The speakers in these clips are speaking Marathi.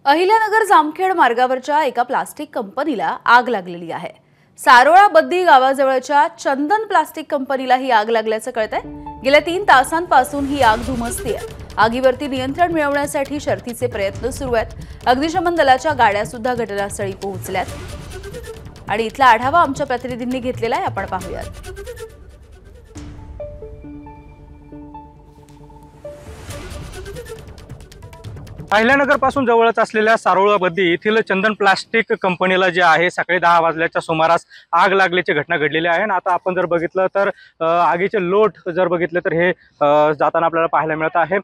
अहिल्यानगर जामखेड मार्गावरच्या एका प्लास्टिक कंपनीला आग लागलेली आहे। सारोळा बद्दी गावाजवळच्या चंदन प्लास्टिक कंपनीला ही आग लागल्याचं कळतंय। गेल्या 3 तासांपासून ही आग धुमसतेय। आगीवरती नियंत्रण मिळवण्यासाठी शर्थीचे प्रयत्न सुरू आहेत। अग्निशमन दलाच्या गाड्या सुद्धा घटनास्थळी पोहोचल्यात आणि इथला आढावा आमच्या प्रतिनिधींनी घेतलेला आहे, आपण पाहूयात। अहिल्यानगर पासून जवळच असलेल्या सारोळा बद्दी येथील चंदन प्लास्टिक कंपनीला जे आहे सकाळी 10 वाजल्याच्या सुमारास आग लागल्याची घटना घडलेली आहे। आणि आता आपण जर बघितलं तर आगीचे लोट जर बघितले तर हे जाताना आपल्याला पाहायला मिळत आहे।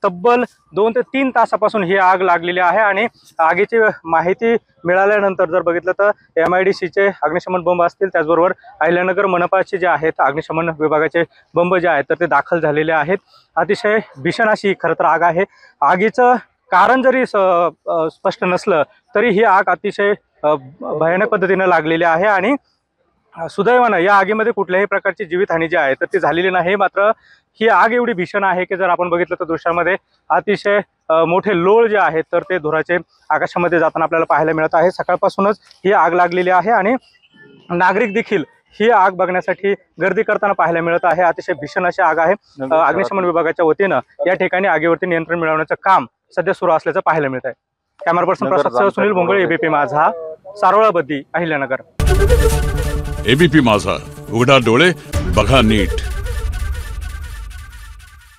तब्बल 2 ते 3 तासापासून ही आग लागलेली आहे आणि आगीची माहिती मिळाल्यानंतर जर बघितलं तर MIDCचे अग्निशमन बंब असतील, त्याचबरोबर अहिल्यानगर मनपाचे जे आहेत अग्निशमन विभागाचे बंब जे आहेत तर ते दाखल झालेले आहेत। अतिशय भीषण अशी खरं तर आग आहे। आगीचं कारण जरी स्पष्ट नसलं तरी ही आग अतिशय भयानक पद्धतीने लागलेली आहे आणि सुदैवानं या आगीमध्ये कुठल्याही प्रकारची जीवितहानी जी आहे तर ती झालेली नाही। मात्र ही आग एवढी भीषण आहे की जर आपण बघितलं तर दृश्यामध्ये अतिशय मोठे लोळ जे आहेत तर ते धुराचे आकाशामध्ये जाताना आपल्याला पाहायला मिळत आहे। सकाळपासूनच ही आग लागलेली आहे आणि नागरिक देखील ही आग बघण्यासाठी गर्दी करताना पाहायला मिळत आहे। अतिशय भीषण अशी आग आहे। अग्निशमन विभागाच्या वतीनं या ठिकाणी आगीवरती नियंत्रण मिळवण्याचं काम सध्या सुरू असल्याचं पाहायला मिळत आहे। कॅमेरा पर्सन प्रसाद सुनील भोंगळे, ABP माझा, सारोळा बद्दी, अहिल्यानगर। ABP माझा, उघडा डोळे बघा नीट।